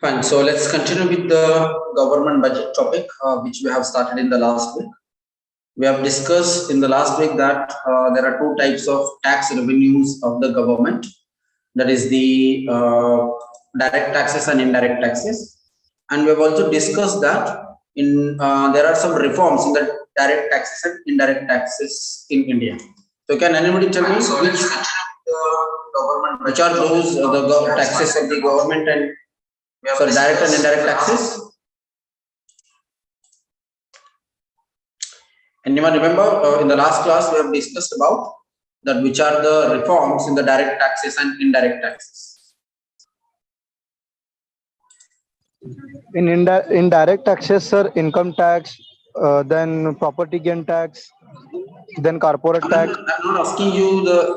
Fine. So let's continue with the government budget topic, which we have started in the last week. We have discussed in the last week that there are two types of tax revenues of the government. That is the direct taxes and indirect taxes. And we have also discussed that in there are some reforms in the direct taxes and indirect taxes in India. So can anybody tell me which are those the taxes of the government and direct and indirect taxes? Anyone remember in the last class we have discussed about that which are the reforms in the direct taxes and indirect taxes? In indirect taxes, sir, income tax, then property gain tax, then corporate tax. I'm not asking you the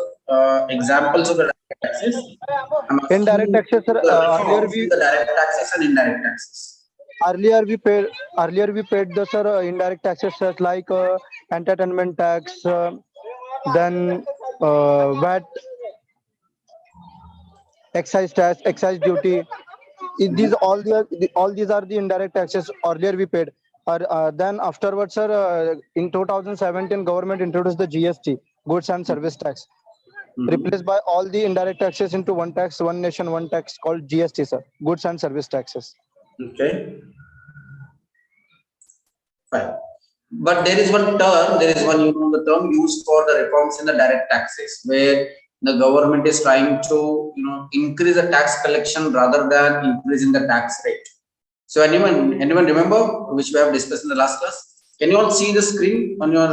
examples of the direct taxes. Indirect taxes, sir. The direct taxes and indirect taxes. Earlier we paid the sir indirect taxes such like entertainment tax, then VAT, excise tax, excise duty. All these are the indirect taxes earlier we paid. Then afterwards, sir, in 2017, government introduced the GST, goods and service tax, replaced by all the indirect taxes into one tax, one nation, one tax called GST, sir, goods and service taxes. Okay. Fine. But there is one term, the term used for the reforms in the direct taxes, where the government is trying to, increase the tax collection rather than increasing the tax rate. So anyone remember which we have discussed in the last class? Can you all see the screen on your?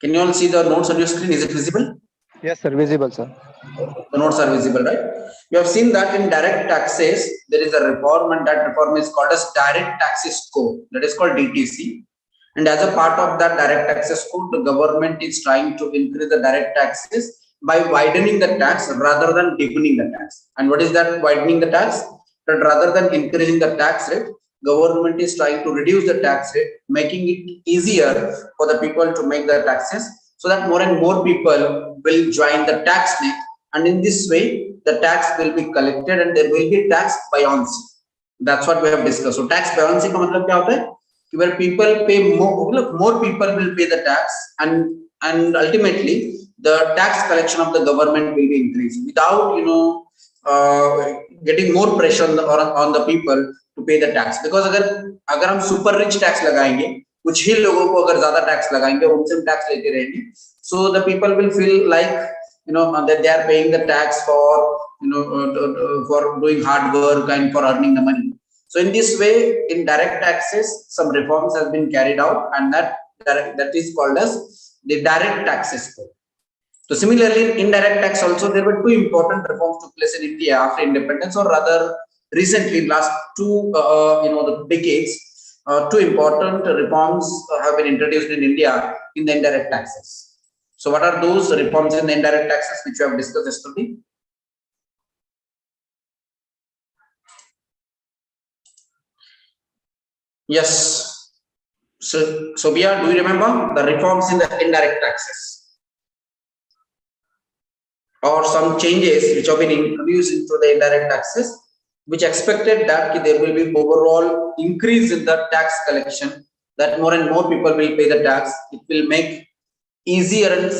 Can you all see the notes on your screen? Is it visible? Yes, sir. Visible, sir. The notes are visible, right? You have seen that in direct taxes there is a reform, and that reform is called as Direct Taxes Code. That is called DTC. And as a part of that direct taxes code, the government is trying to increase the direct taxes by widening the tax rather than deepening the tax. And what is that widening the tax? That rather than increasing the tax rate, government is trying to reduce the tax rate, making it easier for the people to make the taxes, so that more and more people will join the tax net. And in this way, the tax will be collected and there will be tax buoyancy. That's what we have discussed. So tax buoyancy का मतलब क्या होता है? Where people pay more people will pay the tax, and ultimately the tax collection of the government will be increased without getting more pressure on the people to pay the tax. Because अगर हम super rich tax लगाएंगे, कुछ ही लोगों को अगर ज्यादा tax लगाएंगे, उनसे टैक्स लेते रहेंगे, so the people will feel like that they are paying the tax for for doing hard work and for earning the money. So in this way, in direct taxes, some reforms have been carried out, and that is called as the direct taxes code. So similarly, in indirect tax also, there were two important reforms took place in India after independence, or rather recently, last two the decades. Two important reforms have been introduced in India in the indirect taxes. So what are those reforms in the indirect taxes which we have discussed yesterday? Yes. So Bia, do you remember the reforms in the indirect taxes? Or some changes which have been introduced into the indirect taxes, which expected that there will be overall increase in the tax collection, that more and more people will pay the tax. It will make easier and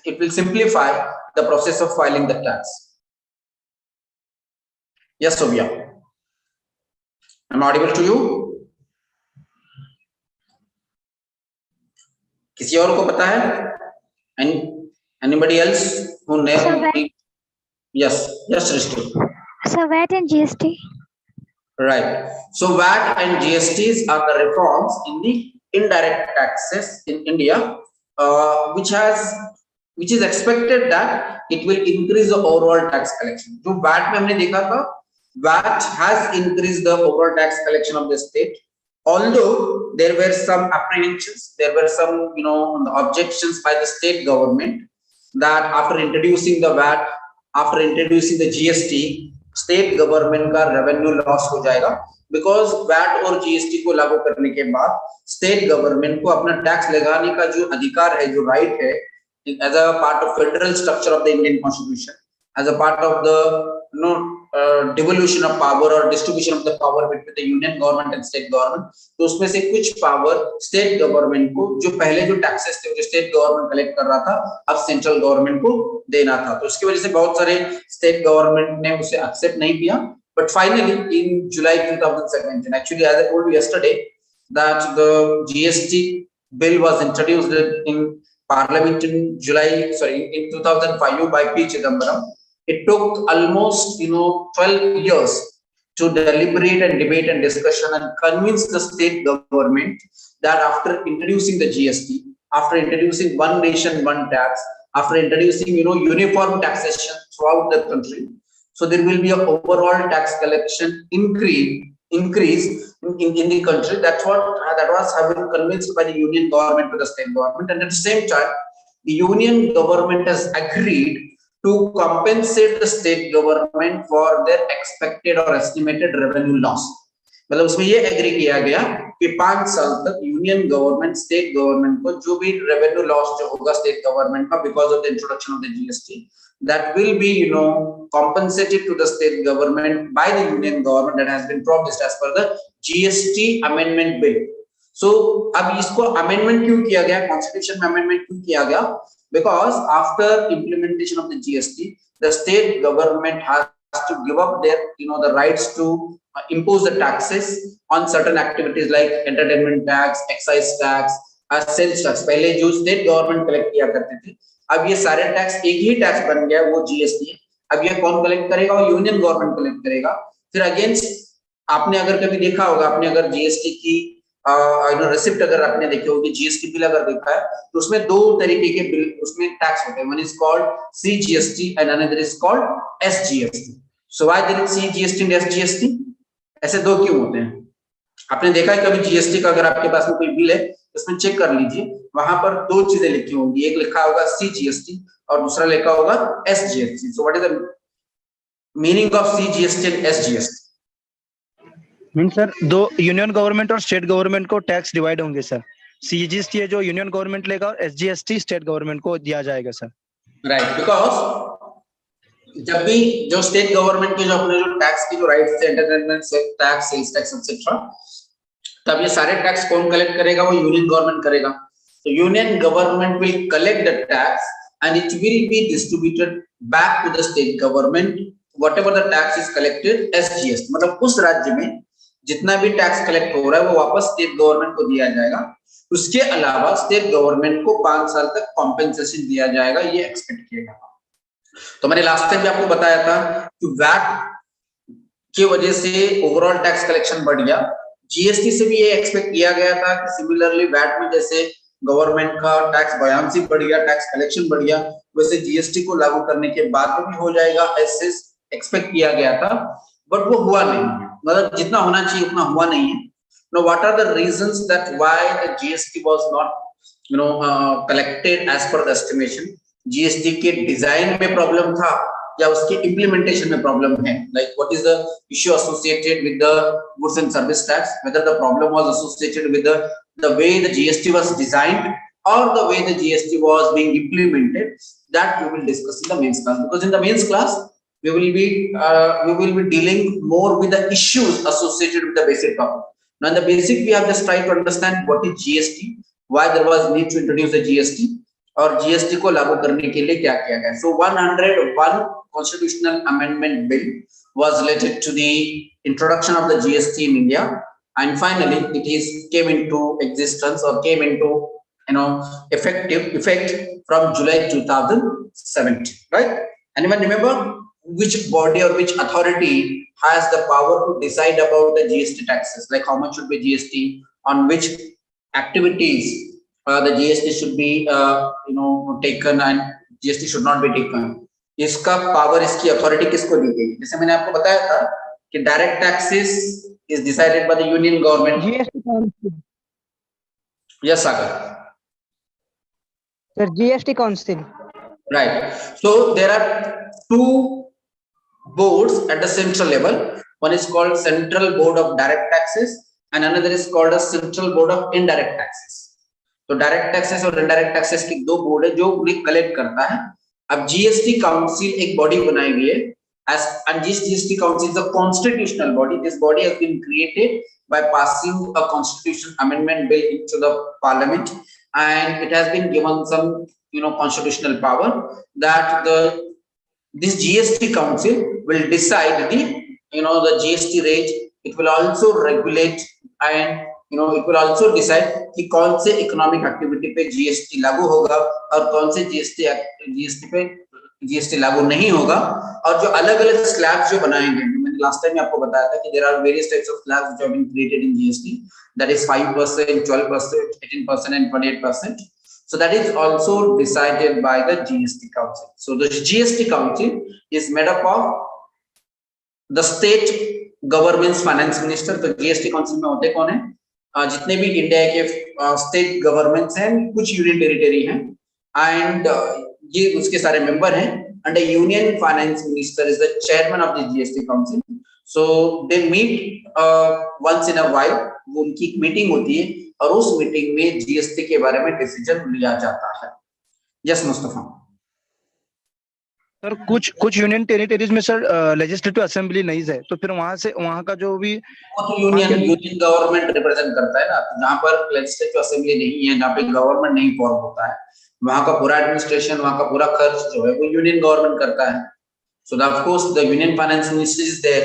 it will simplify the process of filing the tax. Yes, Sobia. Am I audible to you? किसी और को पता है? Anybody else who never? Yes, Srishti. So VAT and GST. Right. So VAT and GSTs are the reforms in the indirect taxes in India, which is expected that it will increase the overall tax collection. So VAT में हमने देखा था, VAT has increased the overall tax collection of the state. Although there were some apprehensions, there were some objections by the state government that after introducing the VAT, after introducing the GST, state government का revenue loss हो जाएगा, because VAT और GST को लागू करने के बाद state government को अपना टैक्स लगाने का जो अधिकार है, जो राइट है, as a part of federal structure of the Indian constitution, as a part of the devolution of power or distribution of the power between the union government and state government. तो उसमें से कुछ power state government को, जो पहले जो taxes थे जो स्टेट गवर्नमेंट कलेक्ट कर रहा था, अब सेंट्रल गवर्नमेंट को देना था. तो उसकी वजह से बहुत सारे स्टेट गवर्नमेंट ने उसे एक्सेप्ट नहीं किया. But finally, in July 2017, actually, as I told you yesterday, that the GST bill was introduced in Parliament in in 2005 by P. Chidambaram. It took almost 12 years to deliberate and debate and discussion and convince the state government that after introducing the GST, after introducing one nation, one tax, after introducing uniform taxation throughout the country, so there will be an overall tax collection increase in the country. That was having convinced by the union government to the state government, and at the same time, the union government has agreed to compensate the state government for their expected or estimated revenue loss. मतलब उसमें ये agree किया गया कि 5 साल तक union government state government को जो भी रेवेन्यू लॉस जो होगा स्टेट गवर्नमेंट का because of the introduction of the GST, that will be compensated to the state government by the union government that has been promised as per the GST amendment bill. So अब इसको amendment क्यों किया गया, constitution में amendment क्यों किया गया? Because after implementation of the GST, the state government has to give up their the rights to impose the taxes on certain activities like entertainment tax, excise tax, sales tax. पहले जो state government collect किया करते थे, अब ये सारे tax एक ही tax बन गया, वो जीएसटी है. अब ये कौन कलेक्ट करेगा? वो यूनियन गवर्नमेंट कलेक्ट करेगा. फिर अगेंस्ट आपने अगर कभी देखा होगा, आपने अगर जीएसटी की रिसिप्ट अगर आपने देखी होगी, जीएसटी बिल अगर देखा है, तो उसमें 2 तरीके के बिल उसमें टैक्स होते हैं. One is called CGST and another is called SGST. So why there is CGST and SGST? ऐसे 2 क्यों होते हैं? आपने देखा है कभी जीएसटी का अगर आपके पास में कोई बिल है, इसमें चेक कर लीजिए, वहां पर 2 चीजें लिखी होंगी, एक लिखा होगा सीजीएसटी और दूसरा लिखा होगा SGST. So what is the meaning of CGST and SGST? Mean sir, 2 union government और स्टेट गवर्नमेंट को टैक्स डिवाइड होंगे सर. सीजीएसटी है जो यूनियन गवर्नमेंट लेगा और एसजीएसटी स्टेट गवर्नमेंट को दिया जाएगा सर. राइट, बिकॉज जब भी जो स्टेट गवर्नमेंट के जो अपने जो टैक्स की जो राइट्स थे, entertainment tax, sales tax etcetera, तब ये सारे टैक्स कौन कलेक्ट करेगा? वो यूनियन गवर्नमेंट करेगा. तो union government will collect the tax and it will be distributed back to the state government whatever the tax is collected SGS. मतलब उस राज्य में जितना भी टैक्स कलेक्ट हो रहा है वो वापस स्टेट गवर्नमेंट को दिया जाएगा. उसके अलावा स्टेट गवर्नमेंट को 5 साल तक कॉम्पेंसेशन दिया जाएगा, ये एक्सपेक्ट किया गया. तो मैंने लास्ट टाइम भी आपको बताया था कि वैट की वजह से ओवरऑल टैक्स कलेक्शन बढ़ गया. जीएसटी से भी ये एक्सपेक्ट किया गया था कि सिमिलरली वैट में जैसे गवर्नमेंट का टैक्स बयानसी बढ़ गया, टैक्स कलेक्शन बढ़ गया, वैसे जीएसटी को लागू करने के बाद में भी हो जाएगा, ऐसे एक्सपेक्ट किया गया था. बट वो हुआ नहीं, मतलब जितना होना चाहिए उतना हुआ नहीं है. Now, what are the reasons that why the GST was not collected as per the estimation? GST के डिजाइन में प्रॉब्लम था या उसके इम्प्लीमेंटेशन में प्रॉब्लम है? Like what is the issue associated with the goods and service tax? Whether the problem was associated with the way the GST was designed or the way the GST was being implemented, that we will discuss in the mains class. Because in the mains class we will be dealing more with the issues associated with the basic topic. Now in the basic we have just tried to understand what is GST, why there was need to introduce the GST और GST को लागू करने के लिए क्या किया गया. So 101 constitutional amendment bill was related to the introduction of the GST in India, and finally it came into existence or came into effect from July 2017. Right? Anyone remember which body or which authority has the power to decide about the GST taxes, like how much should be GST, on which activities the GST should be taken and GST should not be taken? इसका power, इसकी authority किसको दी गई? जैसे मैंने आपको बताया था कि direct taxes is decided by the union government. GST council. Yes Sagar sir, GST council. Right. So there are 2 boards at the central level. One is called Central Board of Direct Taxes and another is called a Central Board of Indirect Taxes. तो direct taxes और indirect taxes की 2 board है जो collect करता है अब GST council एक body बनाई हुई है as and this GST council is a constitutional body. This body has been created by passing a constitution amendment bill into the parliament, and it has been given some constitutional power that this GST council will decide the GST rate. It will also regulate, and it will also decide कि कौन से economic activity पे GST लागू होगा और कौन से GST पे जीएसटी लागू नहीं होगा। और जो अलग अलग स्लैब्स जो बनाएंगे, मैंने लास्ट टाइम आपको बताया था कि there are various types of slabs which have been created in GST, that is 5%, 12%, 18% and 28%. So that is also decided by the GST council. So the GST council is made up of the state government's finance minister. तो GST council में होते कौन है? जितने भी India के state governments हैं, कुछ यूनियन टेरिटरी हैं, एंड ये उसके सारे मेंबर हैं, and union finance minister is the chairman of the GST council. So they meet once in a while, वो उनकी एक मीटिंग होती है और उस मीटिंग में जीएसटी के बारे में डिसीजन लिया जाता है. यस मुस्तफा सर, कुछ यूनियन टेरिटरीज में सर लेजिस्लेटिव असेंबली नहीं है, तो फिर वहां का जो भी वो तो यूनियन गवर्नमेंट रिप्रेजेंट करता है ना. जहां पर लेजिस्लेटिव असेंबली नहीं है, जहां पे गवर्नमेंट नहीं फॉर्म होता है, वहां का पूरा एडमिनिस्ट्रेशन, वहां का पूरा खर्च जो है वो यूनियन गवर्नमेंट करता है. So of course the union finance minister is there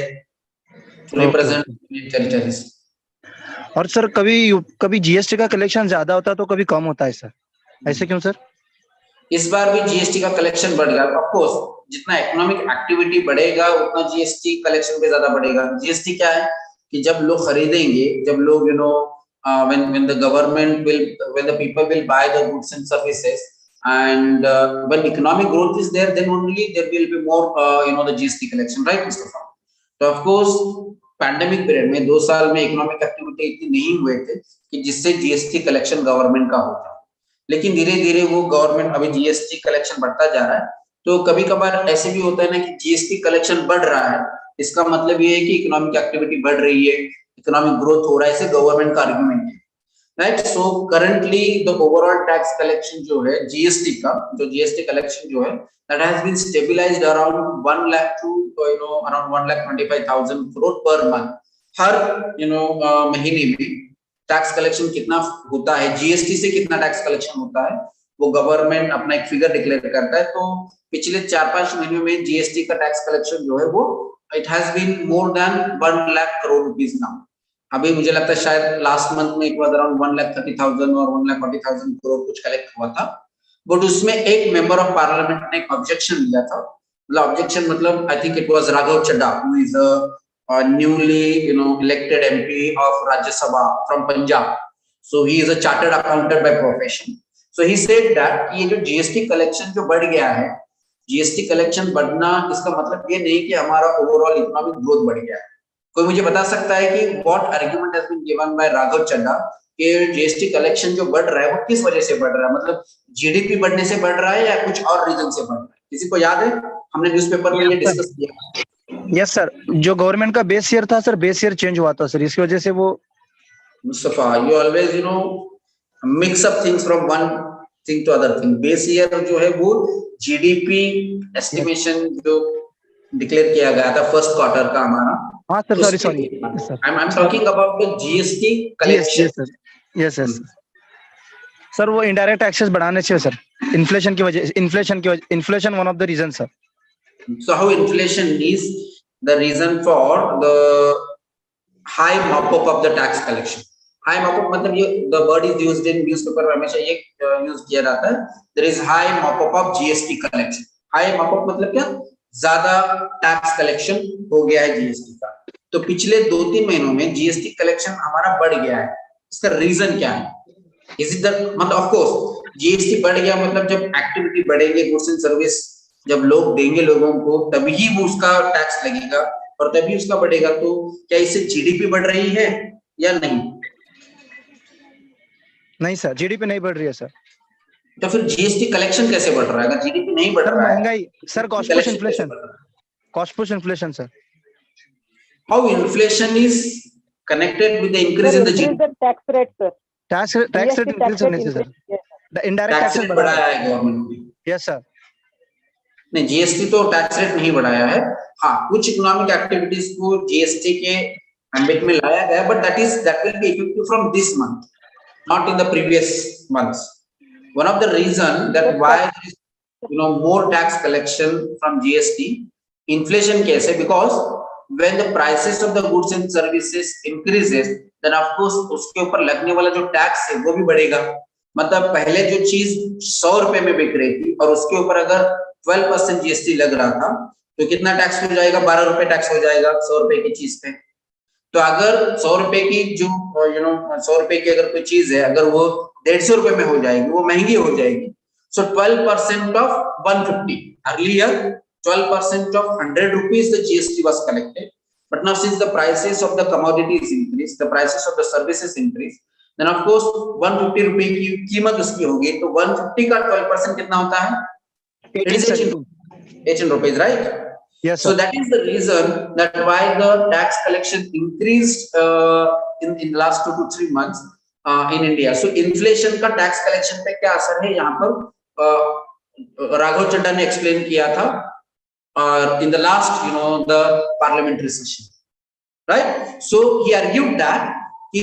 to represent union territories. और सर कभी जीएसटी का कलेक्शन ज्यादा होता है तो कभी कम होता है सर, ऐसे क्यों सर? इस बार भी जीएसटी का कलेक्शन बढ़ गया. ऑफ कोर्स जितना इकोनॉमिक एक्टिविटी बढ़ेगा उतना जीएसटी कलेक्शन पे ज्यादा बढ़ेगा. जीएसटी क्या है कि जब लोग खरीदेंगे, जब लोग when the government will, when the people will buy the goods and services, and when economic growth is there, then only there will be more the GST collection, right Mustafa? So of course pandemic period में 2 साल में economic activity इतनी नहीं हुए थे कि जिससे GST collection government का होता, लेकिन धीरे धीरे वो गवर्नमेंट अभी जीएसटी कलेक्शन बढ़ता जा रहा है. तो कभी कभार ऐसे भी होता है ना कि जीएसटी कलेक्शन बढ़ रहा है, इसका मतलब ये है कि इकोनॉमिक एक्टिविटी बढ़ रही है, इकोनॉमिक ग्रोथ हो रहा है, ऐसे गवर्नमेंट का आर्गुमेंट है, right. So currently the overall tax collection जो है जीएसटी का, जो जीएसटी कलेक्शन जो है, that has been stabilized around 1 lakh to around 1,25,000 crore per month. हर महीने में टैक्स कलेक्शन कितना होता है, जीएसटी से कितना टैक्स कलेक्शन होता है, वो गवर्नमेंट अपना एक फिगर डिक्लेयर करता है. तो पिछले 4-5 महीनों में जीएसटी का टैक्स कलेक्शन जो है वो it has been more than 1 lakh crore rupees now. अभी मुझे लगता है शायद लास्ट मंथ में एक बार अराउंड 1,30,000 और 1,40,000 करोड़ कुछ कलेक्ट हुआ था. बट उसमें एक मेंबर ऑफ पार्लियामेंट ने एक ऑब्जेक्शन दिया था. मतलब ऑब्जेक्शन मतलब I think it was Raghav Chadha, who is a newly elected MP of Rajya Sabha from Punjab. So he is a chartered accountant by profession. So he said that ये जो GST collection जो बढ़ गया है, GST collection बढ़ना इसका मतलब ये नहीं कि हमारा ओवरऑल इकोनॉमिक ग्रोथ बढ़ गया है. कोई मुझे बता सकता है कि what argument has been given by Raghav Chadha कि GST collection जो बढ़ रहा है वो किस वजह से बढ़ रहा है, मतलब जीडीपी बढ़ने से बढ़ रहा है या कुछ और रीजन से बढ़ रहा है? किसी को याद है? हमने न्यूज़पेपर में ये डिस्कस किया. यस सर, जो गवर्नमेंट का बेस ईयर था सर, बेस ईयर चेंज हुआ था सर, इसकी वजह से वो. Mustafa, you always mix up things from one thing to other thing. Base year जो है वो जीडीपी एस्टिमेशन जो डिक्लेयर किया गया था फर्स्ट क्वार्टर का हमारा. हाँ sir, sorry I am talking about the GST collection. Yes sir, वो इनडायरेक्ट टैक्सेस बढ़ाने चाहिए सर, इन्फ्लेशन की वजह, inflation one of the reason sir. So how inflation is the reason for the high mop-up of the tax collection. High mop-up मतलब ये the word is used in newspaper में हमेशा ये use किया जाता है. There is high mop-up of GST collection. High mop-up मतलब क्या? ज्यादा टैक्स कलेक्शन हो गया है जीएसटी का. तो पिछले 2-3 महीनों में जीएसटी कलेक्शन हमारा बढ़ गया है. इसका रीजन क्या है? Is it the मतलब ऑफ कोर्स जीएसटी बढ़ गया मतलब जब एक्टिविटी बढ़ेगी, गुड्स एंड सर्विस जब लोग देंगे लोगों को तभी वो उसका टैक्स लगेगा और तभी उसका बढ़ेगा. तो क्या इससे जीडीपी बढ़ रही है या नहीं? नहीं सर, जीडीपी नहीं बढ़ रही है सर. तो फिर जीएसटी कलेक्शन कैसे बढ़ रहा है अगर जीडीपी नहीं बढ़ रहा है? महंगाई sir, cost push inflation sir. How inflation is connected with the increase in the GDP? Tax rate sir, tax rate increase होने से सर, द इनडायरेक्ट टैक्सेस बढ़ाया है गवर्नमेंट ने. Yes sir. नहीं, जीएसटी तो टैक्स रेट नहीं बढ़ाया है। हाँ, कुछ इकोनॉमिक एक्टिविटीज को जीएसटी के एम्बिट में लाया गया, but that will be effective from this month, not in the previous months. One of the reason that why there is, more tax collection from GST, inflation कैसे, because when the prices of the goods and services increases, then of course उसके ऊपर लगने वाला जो tax है वो भी बढ़ेगा. मतलब पहले जो चीज 100 रुपए में बिक रही थी और उसके ऊपर अगर 12% जीएसटी लग रहा था, तो कितना टैक्स हो जाएगा? 12 रुपए टैक्स हो जाएगा 100 रुपए की चीज पे. तो अगर 100 रुपए की जो 100 रुपए की अगर कोई चीज है, अगर वो 150 रुपए में हो जाएगी, वो महंगी हो जाएगी. सो 12% of 150. Earlier 12% of 100 rupees the GST was collected, but now since the prices of the commodities increase, the prices of the services increase, then of course 150 रुपए की कीमत उसकी होगी, तो 150 का 12% कितना होता है? 18 rupees, right? Yes, so sir. that is the reason that why the tax collection increased in the last 2 to 3 months in India. So inflation का tax collection पे क्या असर है, यहाँ पर राघव चड्ढा ने explain किया था in the last the parliamentary session, right? So he argued that कि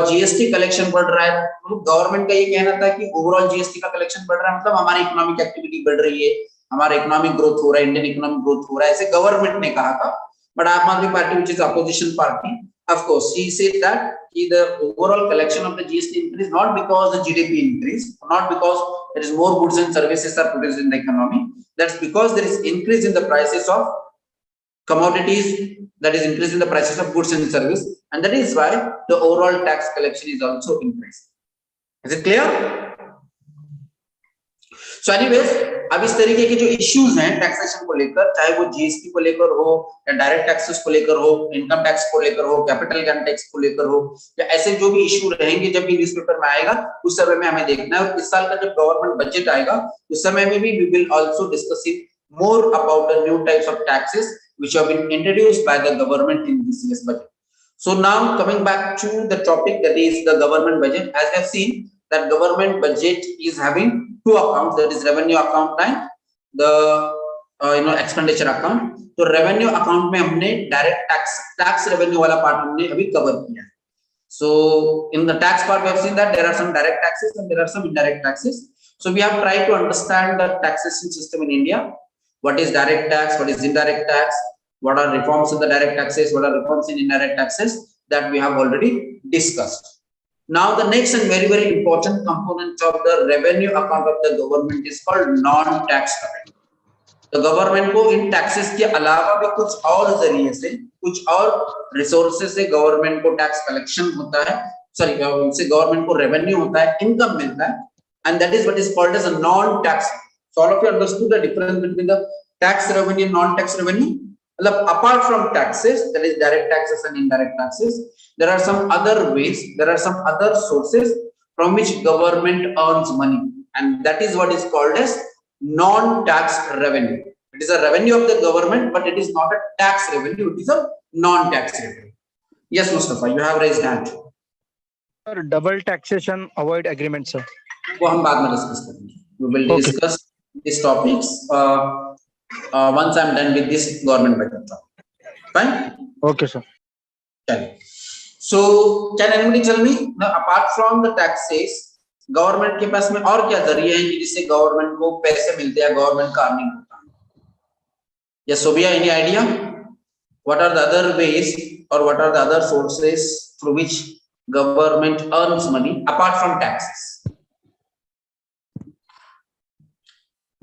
जीएसटी कलेक्शन बढ़ रहा है. गवर्नमेंट का ये कहना था कि ओवरऑल जीएसटी का कलेक्शन बढ़ रहा है, मतलब हमारी इकोनॉमिक एक्टिविटी बढ़ रही है, हमारा इकोनॉमिक ग्रोथ हो रहा है, इंडियन इकोनॉमिक ग्रोथ हो रहा है, ऐसे गवर्नमेंट ने कहा था. बट आम आदमी party, which is opposition party, of course he said that the overall collection of the GST increase not because the GDP increased, not because there is more goods and services are produced in the economy, that's because there is increase in the prices of commodities, that is increase in the prices of goods and service, and that is why the overall tax collection is also increasing. Is it clear? So anyways, अब इस तरीके के जो issues हैं taxation को लेकर, चाहे वो जीएसटी को लेकर हो या डायरेक्ट टैक्सेस को लेकर हो, इनकम टैक्स को लेकर हो, कैपिटल गेन टैक्स को लेकर हो, या ऐसे जो भी इश्यू रहेंगे जब भी न्यूज़पेपर में आएगा उस समय में हमें देखना है. और इस साल का जब गवर्नमेंट बजट आएगा उस समय में भी we will also discussing more about the new types of taxes which have been introduced by the government in this year's budget. So now coming back to the topic, that is the government budget. As we have seen that government budget is having two accounts, that is revenue account and the expenditure account. तो revenue account में हमने direct tax revenue वाला part हमने अभी cover किया. So in the tax part we have seen that there are some direct taxes and there are some indirect taxes. So we have tried to understand the taxation system in India. What is direct tax? What is indirect tax? What are reforms in the direct taxes? What are reforms in indirect taxes? That we have already discussed. Now the next and very, very important component of the revenue account of the government is called non-tax revenue. The government को इन taxes के अलावा भी कुछ और जरिए से, कुछ और resources से government को tax collection होता है, sorry, उनसे government को revenue होता है, income मिलता है, and that is what is called as a non-tax. So all of you understood the difference between the tax revenue and non-tax revenue. Apart from taxes, that is direct taxes and indirect taxes, there are some other ways, there are some other sources from which government earns money, and that is what is called as non-tax revenue. It is a revenue of the government, but it is not a tax revenue, it is a non-tax revenue. Yes, Mustafa, you have raised hand. Sir, double taxation avoid agreement, sir. वो हम बाद में discuss करेंगे. We will discuss these topics once I'm done with this government budget topic. Fine? Okay, sir. So can anybody tell me, now, apart from the taxes, government के पास में और क्या जरिए हैं जिससे गवर्नमेंट को पैसे मिलते हैं, गवर्नमेंट का अर्निंग होता है? Yes, Sophia, any idea? What are the other ways or what are the other sources through which government earns money apart from taxes?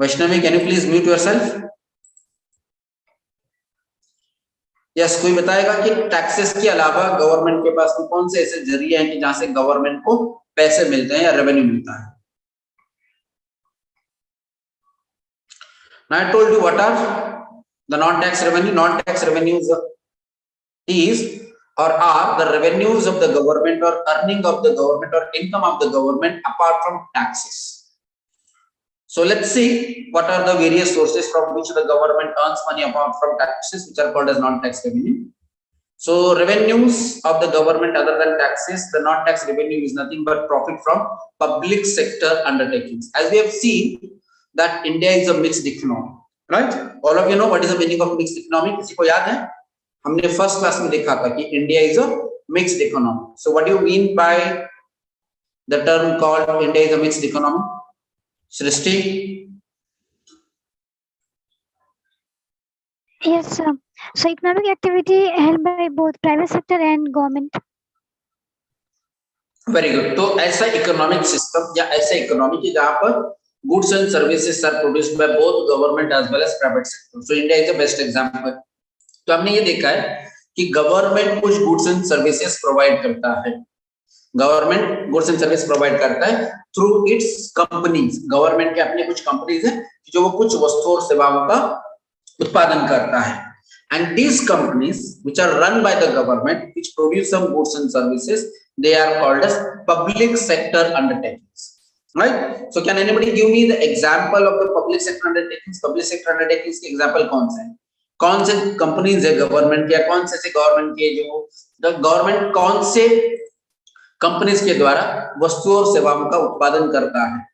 Vaishnavi, can you please mute yourself? Yes, कोई बताएगा कि taxes के अलावा government के पास में कौन से ऐसे जरिए हैं कि जहां से गवर्नमेंट को पैसे मिलते हैं या रेवेन्यू मिलता है? Now I told you what are the non-tax revenue. Non-tax revenues is or are the revenues of the government or earning of the government or income of the government apart from taxes. So let's see what are the various sources from which the government earns money apart from taxes, which are called as non-tax revenue. So revenues of the government other than taxes, the non-tax revenue is nothing but profit from public sector undertakings. As we have seen that India is a mixed economy. Right? All of you know what is the meaning of mixed economy? किसी को याद है? हमने first class में देखा था कि India is a mixed economy. So what do you mean by the term called India is a mixed economy? Srishti? Yes, sir. So economic activity held by both private sector and government. Very good. तो ऐसा economic system या ऐसा economy की जहां पर goods and services are produced by both government as well as private sector. So India is the best example. तो हमने ये देखा है कि गवर्नमेंट कुछ गुड्स एंड सर्विसेज प्रोवाइड करता है. Government goods and service provide करता है थ्रू इट्स कंपनीज. गवर्नमेंट के अपने कुछ कंपनीज हैं जो वो कुछ वस्तुओं और सेवाओं का उत्पादन करता है. And these companies which are run by the government, which produce some goods and services, they are called as public sector undertakings, right? So can anybody give me the example of the public sector undertakings? Public sector undertakings के example कौन से companies है government या कौन से government के जो the government कौन से कंपनीज के द्वारा वस्तुओं और सेवाओं का उत्पादन करता है?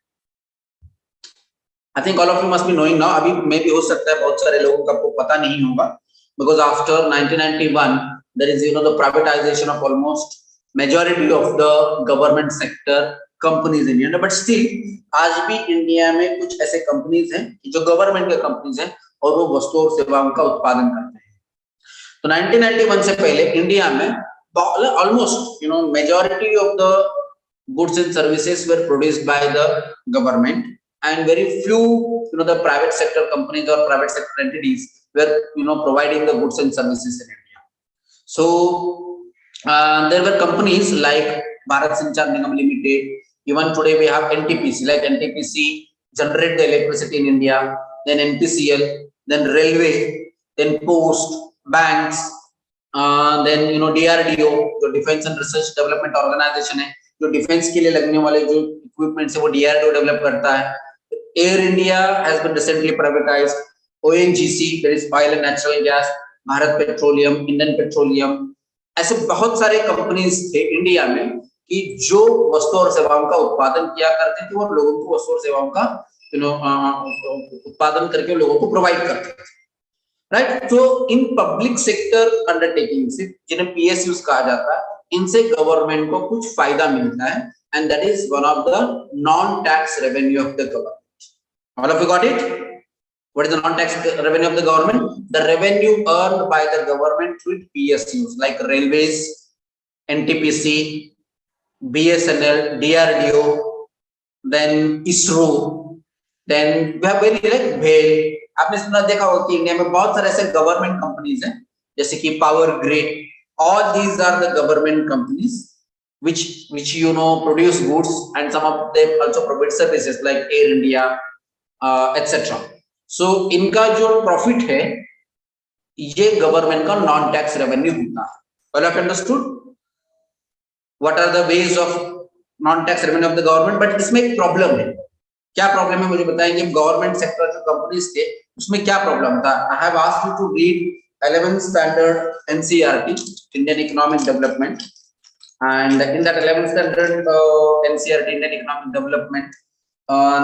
I think all of you must be knowing now. अभी मे भी हो सकता है बहुत सारे लोगों को आपको पता नहीं होगा, because after 1991 there is the privatization of almost majority of the government sector companies in India, but still आज भी इंडिया में कुछ ऐसे कंपनीज हैं जो गवर्नमेंट के कंपनीज हैं और वो वस्तुओं और सेवाओं का उत्पादन करते हैं. तो 1991 से पहले इंडिया में almost majority of the goods and services were produced by the government, and very few the private sector companies or private sector entities were providing the goods and services in India. So there were companies like Bharat Sanchar Nigam Limited. Even today we have NTPC, like NTPC generate the electricity in India, then NPCL, then railway, then post, banks, then DRDO, जो defence and research development organisation है, जो defence के लिए लगने वाले जो equipments है वो DRDO डेवलप करता है. Air India has been recently privatised. ONGC, that is oil and natural gas, Bharat petroleum, Indian petroleum, ऐसे बहुत सारे कंपनीज थे इंडिया में कि जो वस्तु और सेवाओं का उत्पादन किया करते थे और लोगों को वस्तु और सेवाओं का उत्पादन करके लोगों को प्रोवाइड करते थे. राइट? तो इन पब्लिक सेक्टर अंडरटेकिंग से, जिन्हें PSUs कहा जाता है, इनसे गवर्नमेंट को कुछ फायदा मिलता है, and that is one of the non tax revenue of the government. All of you got it? What is the non-tax revenue of the government? The revenue earned by the government through PSUs like railways, NTPC, BSNL, DRDO, then ISRO, then we have very like BHEL. आपने सुना देखा होगा कि India में बहुत सारे ऐसे government companies हैं जैसे कि power grid. All these are the government companies which produce goods, and some of them also provide services like Air India, etc. सो इनका जो प्रॉफिट है ये गवर्नमेंट का नॉन टैक्स रेवेन्यू होता है. Well, I've understood what are the ways of non-tax revenue of the government, but इसमें एक problem है. क्या प्रॉब्लम है मुझे बताएंगे? गवर्नमेंट सेक्टर जो कंपनीज थे उसमें क्या प्रॉब्लम था? I have asked you to read 11th standard NCERT, Indian Economic Development, and in that 11th standard NCERT, Indian Economic Development,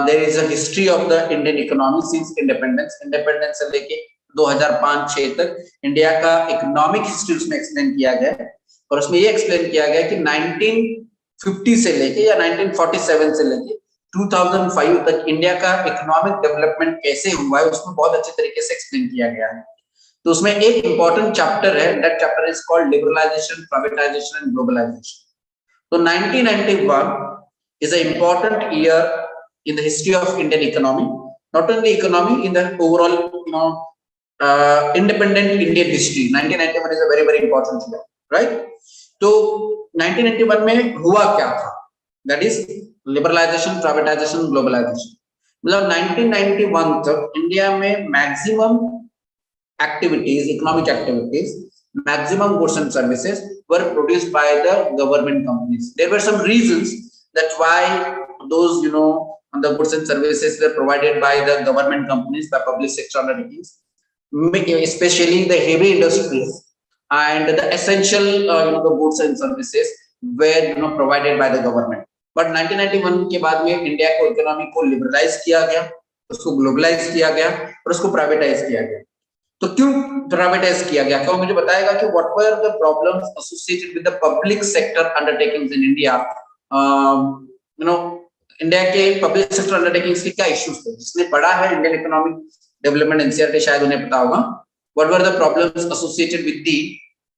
there is a history of the Indian economy since independence. Independence से लेके 2005-6 तक India का economic history उसमें explain किया गया है, और उसमें ये एक्सप्लेन किया गया कि 1950 से लेके या 1947 से लेके 2005 तक इंडिया का इकोनॉमिक डेवलपमेंट कैसे हुआ है उसमें बहुत अच्छे तरीके से एक्सप्लेन किया गया है. तो उसमें एक इंपॉर्टेंट चैप्टर है, that chapter is called liberalisation, privatisation and globalisation. तो 1991 is an important year in the history of Indian economy, not only economy, in the overall independent Indian history. 1991 is a very important year, right? तो 1991 में हुआ क्या था? That is liberalization, privatization, globalization. मतलब 1991 तक India में maximum activities, economic activities, maximum goods and services were produced by the government companies. There were some reasons that why those the goods and services were provided by the government companies, by public sector undertakings, especially the heavy industries and the essential the goods and services were provided by the government. But 1991 के बाद में India को economy को liberalise किया गया, उसको globalise किया गया और उसको प्राइवेटाइज किया गया। तो क्यों प्राइवेटाइज किया गया? क्या मुझे बताएगा कि what were the problems associated with the public sector undertakings in India? You know, India के पब्लिक सेक्टर अंडरटेकिंग्स के क्या इश्यूज थे? जिसने पढ़ा है इंडियन इकोनॉमिक डेवलपमेंट एनसीईआरटी शायद उन्हें पता होगा। What were the problems associated with the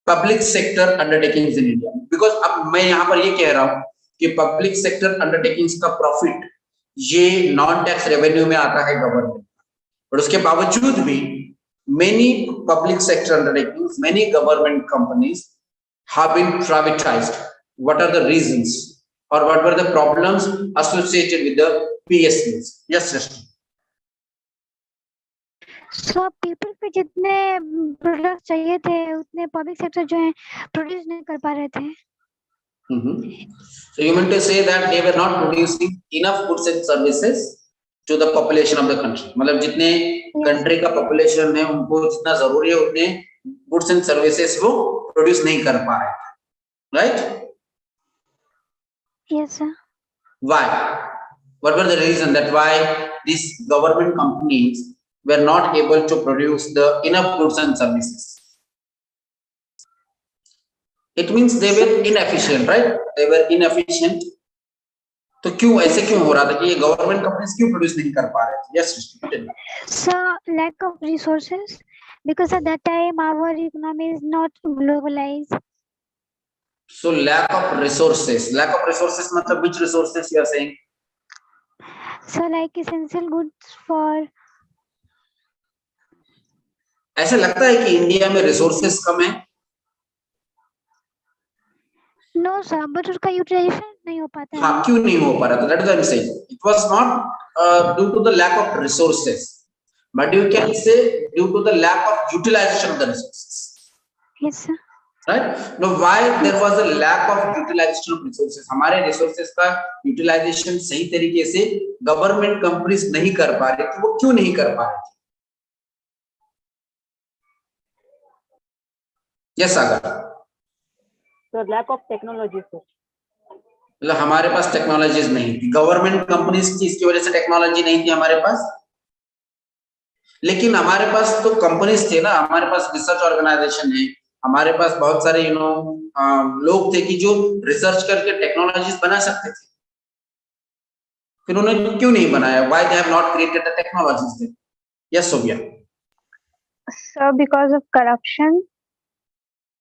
public sector undertakings in India? Because अब मैं यहाँ पर ये कह रहा हूँ कि पब्लिक सेक्टर अंडरटेकिंग्स का प्रॉफिट ये नॉन टैक्स रेवेन्यू में आता है गवर्नमेंट, और उसके बावजूद भी many public sector undertakings, many government companies have been privatized. What are the reasons or what were the problems associated with the PSUs? Yes, Srishti. So people को जितने product चाहिए थे उतने पब्लिक सेक्टर जो है प्रोड्यूस नहीं कर पा रहे थे। So you mean to say that they were not producing enough goods and services to the population of the country? मतलब जितने कंट्री का पॉपुलेशन है उनको जितना जरूरी है उतने गुड्स एंड सर्विसेज वो प्रोड्यूस नहीं कर पा रहे थे, right? Yes, sir. Why? What were the reason that why these government companies were not able to produce the enough goods and services? It means they were inefficient, right? They were inefficient. तो क्यों ऐसे क्यों हो रहा था कि ये government companies क्यों प्रोड्यूस नहीं कर पा रहे थे? Yes Srishti. So lack of resources, because at that time our economy is not globalized. So lack of resources मतलब which resources you are saying? So like essential goods for. ऐसा लगता है कि इंडिया में रिसोर्सेस कम है? No sir, but उसका utilisation नहीं हो पाता है। हाँ, क्यों नहीं हो पा रहा था? That is what I'm saying. It was not due to the lack of resources, but you can say due to the lack of utilization of the resources. Yes sir. Right? Now, why there was a lack of utilization of resources? हमारे resources का utilization सही तरीके से government companies नहीं कर पा रही थी। वो क्यों नहीं कर पा रही थी? Yes, Sagar. So lack of technology, sir. मतलब हमारे पास टेक्नोलॉजीज नहीं थी, गवर्नमेंट कंपनीज की इसकी वजह से टेक्नोलॉजी नहीं थी हमारे पास। लेकिन हमारे पास तो कंपनीज थे ना, हमारे पास रिसर्च ऑर्गेनाइजेशन है, हमारे पास बहुत सारे लोग थे कि जो रिसर्च करके टेक्नोलॉजीज बना सकते थे। फिर उन्होंने क्यों नहीं बनाया? Why they have not created the technologies then? Yes, Sophia. So because of corruption.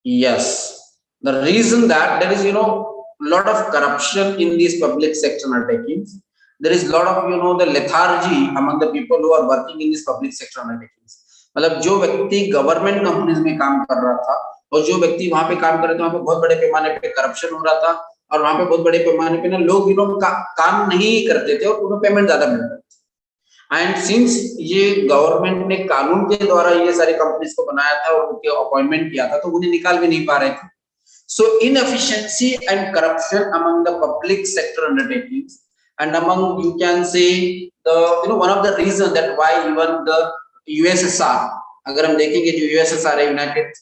Yes, the reason that there is lot of corruption in these public sector undertakings. There is lot of the lethargy among the people who are working in these public sector undertakings. मतलब जो व्यक्ति government companies में काम कर रहा था और जो व्यक्ति वहां पे काम कर रहे थे, वहां पे बहुत बड़े पैमाने पे करप्शन हो रहा था और वहां पे बहुत बड़े पैमाने पे ना लोग काम नहीं करते थे और उन्हें पेमेंट ज्यादा मिल रहा था। एंड सिंस ये गवर्नमेंट ने कानून के द्वारा ये सारी कंपनीज को बनाया था और उनके अपॉइंटमेंट किया था, तो उन्हें निकाल भी नहीं पा रहे थे। So inefficiency and corruption among the public sector undertakings and among, you can say, the one of the reasons that why even the USSR, अगर हम देखेंगे जो USSR है, United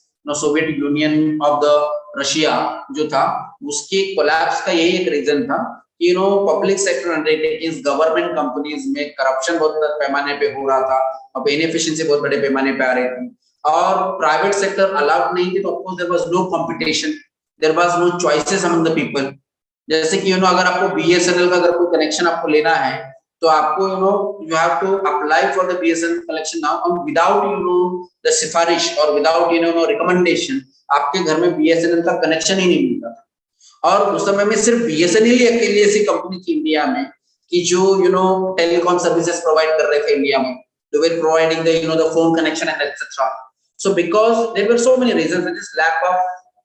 Soviet union of the Russia जो था, उसके collapse का यही एक रीजन था कि public sector undertakings government companies में करप्शन बहुत पैमाने पे हो रहा था, अब इनएफिशिएंसी बहुत बड़े पैमाने पे आ रही थी और प्राइवेट सेक्टर अलाउड नहीं थे, तो of course there was no competition, there was no choices among the people. जैसे कि अगर आपको बीएसएनएल का अगर कोई कनेक्शन आपको लेना है तो आपको you have to apply for the BSNL connection now, and without the सिफारिश और विदाउट रिकमेंडेशन आपके घर में बीएसएनएल का कनेक्शन ही नहीं मिलता था। और उस समय में सिर्फ बीएसएनएल ही अकेली ऐसी कंपनी थी इंडिया में कि जो टेलीकॉम सर्विसेज प्रोवाइड कर रहे थे इंडिया में, they were providing the phone connection and etc. So because there were so many reasons, there is lack of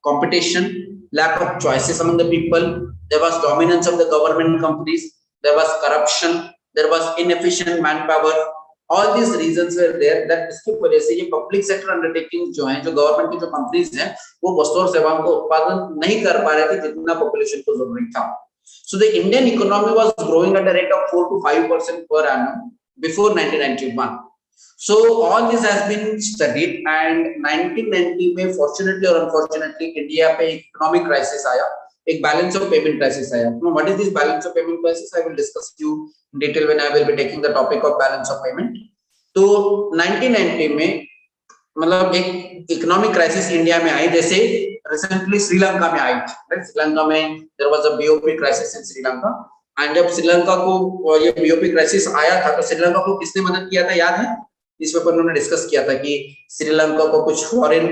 competition, lack of choices among the people, there was dominance of the government companies, there was corruption, there was inefficient manpower, all these reasons were there that इसकी वजह से ये public sector undertaking जो हैं, जो government की जो companies हैं, वो वस्तु और सेवाओं को उत्पादन नहीं कर पा रहे थे जितना पॉपुलेशन को जरूरी था। So the Indian economy was growing at a rate of 4 to 5% per annum before 1991. So all this has been studied, and 1990 में fortunately or unfortunately इंडिया पे इकोनॉमिक क्राइसिस आया एक बैलेंस ऑफ पेमेंट क्राइसिस आया. What is this balance of payment crisis? I will discuss you in detail when I will be taking the topic of balance of payment. तो 1990 में मतलब एक economic crisis India में आई, जैसे recently Sri Lanka में आई थी. श्रीलंका में there was a BOP crisis in Sri Lanka. एंड जब श्रीलंका को ये बीओपी क्राइसिस आया था, तो श्रीलंका को किसने मदद किया था, याद है? इस पेपर में उन्होंने डिस्कस किया था कि श्रीलंका को कुछ फॉरेन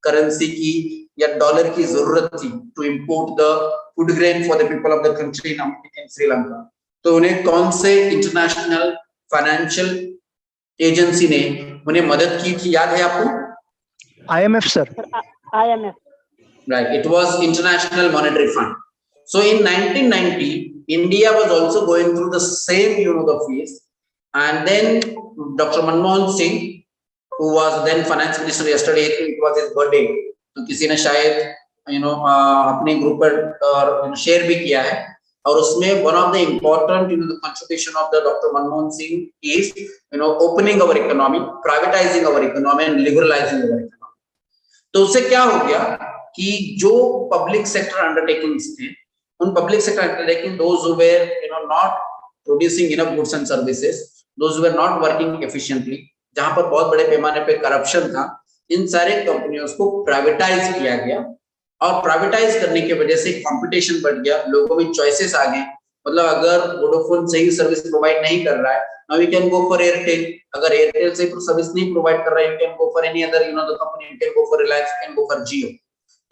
करेंसी की या डॉलर की जरूरत थी to import the food grain for the people of the country in Sri Lanka. तो उन्हें कौन से इंटरनेशनल फाइनेंशियल एजेंसी ने उन्हें मदद की थी, याद है आपको? IMF sir. IMF. Right, it was International Monetary Fund. So in 1990, India was also going through the same, the phase. And then Dr. Manmohan Singh, who was then finance minister, yesterday it was his birthday. तो किसी ने शायद अपने group पर share भी किया है, और उसमें one of the important the contribution of the Dr. Manmohan Singh is opening our economy, privatizing our economy and liberalizing our economy. तो उससे क्या हो गया कि जो पब्लिक सेक्टर अंडरटेकिंग्स थे, उन public sector undertaking those who were not producing enough goods and services, those who were not working efficiently, जहां पर बहुत बड़े पैमाने पे करप्शन था, इन सारे कंपनियों को प्राइवेटाइज किया गया. और प्राइवेटाइज करने की वजह से कंपटीशन बढ़ गया, लोगों में चॉइसेस आ गए. मतलब अगर वोडाफोन सही सर्विस प्रोवाइड नहीं कर रहा है, now you can go for Airtel. अगर एयरटेल से सर्विस नहीं प्रोवाइड कर रहा है, you can go for any other the company, you can go for Reliance, you can go for Jio.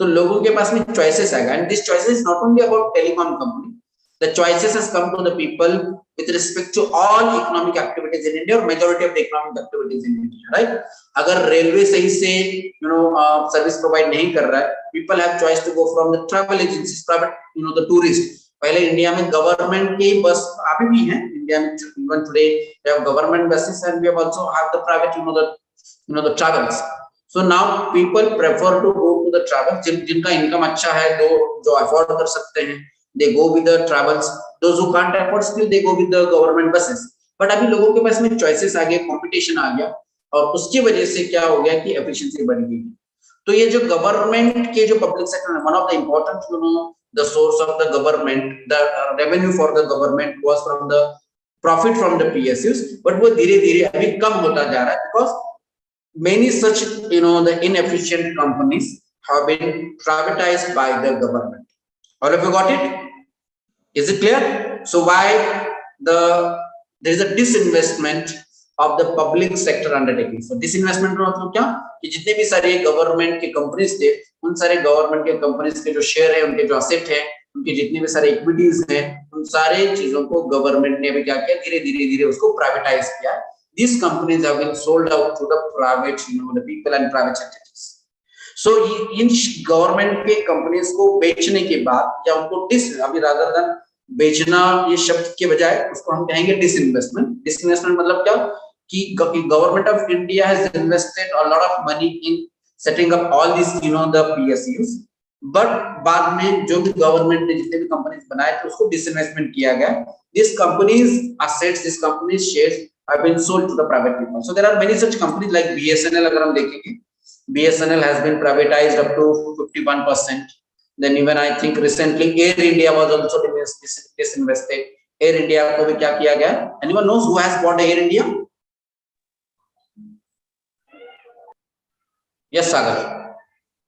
तो लोगों के पास में चॉइसेस आ गए. And this choices is not only about telecom company, the choices has come to the people with respect to all economic activities in India, or majority of the economic activities in India, right? अगर railway सही से service provide नहीं कर रहा है, people have choice to go from the travel agencies, private the tourist. पहले India में government के बस अभी भी हैं इंडिया में, even today we have government buses and we have also have the private the travels. So now people prefer to go to the travel, जिनका income अच्छा है, जो अफोर्ड कर सकते हैं, they go with the travels. Those who can't afford, still they go with the government buses. But अभी लोगों के पास में चॉइसेस आ गए, कंपटीशन आ गया, और उसकी वजह से क्या हो गया कि एफिशिएंसी बढ़ गई. तो ये जो गवर्नमेंट के जो public sector, one of the important the source of the government, the revenue for the government was from the profit from the PSUs, but वो धीरे-धीरे अभी कम होता जा रहा है, because many such the inefficient companies have been privatized by the government. All of you got it? Is it clear? So why there is a disinvestment of the public sector undertaking. So disinvestment का मतलब क्या कि जितने भी सारे government के companies थे, उन सारे गवर्नमेंट के कंपनीज के जो शेयर है, उनके जो असेट है, उनके जितने भी सारे इक्विटीज हैं, उन सारे चीजों को गवर्नमेंट ने भी क्या किया, धीरे-धीरे उसको प्राइवेटाइज किया. These companies have been sold out to the private, the people and private entities. So in government के कंपनीज को बेचने के बाद या उनको अभी rather than बेचना ये शब्द के बजाय उसको हम कहेंगे डिसइन्वेस्टमेंट. डिसइन्वेस्टमेंट मतलब क्या कि government of India has invested a lot of money in setting up all this the PSUs, but बाद में जो भी गवर्नमेंट ने जितने भी कंपनीज बनाए थे उसको डिसइन्वेस्टमेंट किया गया. This companies assets, this companies shares have been sold to the private people. So there are many such companies like BSNL. अगर हम देखेंगे, BSNL has been privatised up to 51%. Then even I think recently Air India was also disinvested. Air India को भी क्या किया गया? Anyone knows who has bought Air India? Yes, Sagar.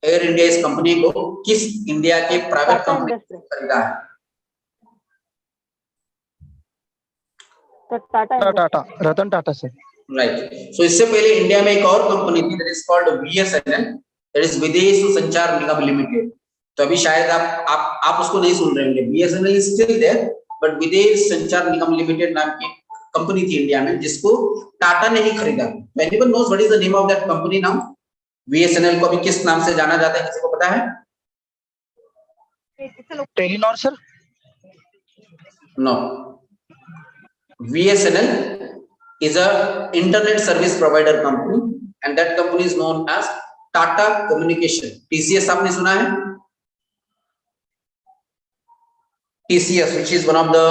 Air India इस company को किस इंडिया के private company ने खरीदा है? Tata, Ratan Tata sir. Right. So इससे पहले इंडिया में एक और कंपनी थी, that is called VSNL, that is विदेश संचार निगम लिमिटेड. तो अभी शायद आप उसको नहीं सुन रहे होंगे. BSNL is still there, but विदेश संचार निगम लिमिटेड नाम की कंपनी थी इंडिया में, जिसको टाटा ने ही खरीदा. Anyone knows what is the name of that company now? BSNL को अभी किस नाम से जाना जाता है, किसी को पता है? Telenor sir. No. VSNL is a internet service provider company, and that company is known as Tata Communication. TCS आपने सुना है? TCS, which is one of the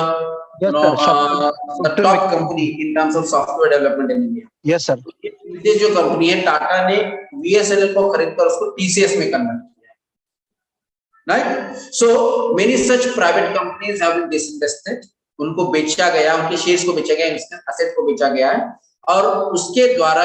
the top company in terms of software development in India. Yes sir. ये जो company है, टाटा ने VSNL को खरीद कर उसको TCS में कन्वर्ट किया. right? So many such private companies have been disinvested, उनको बेचा गया, उनके शेयर्स को बेचा गया, असेट को बेचा गया है, और उसके द्वारा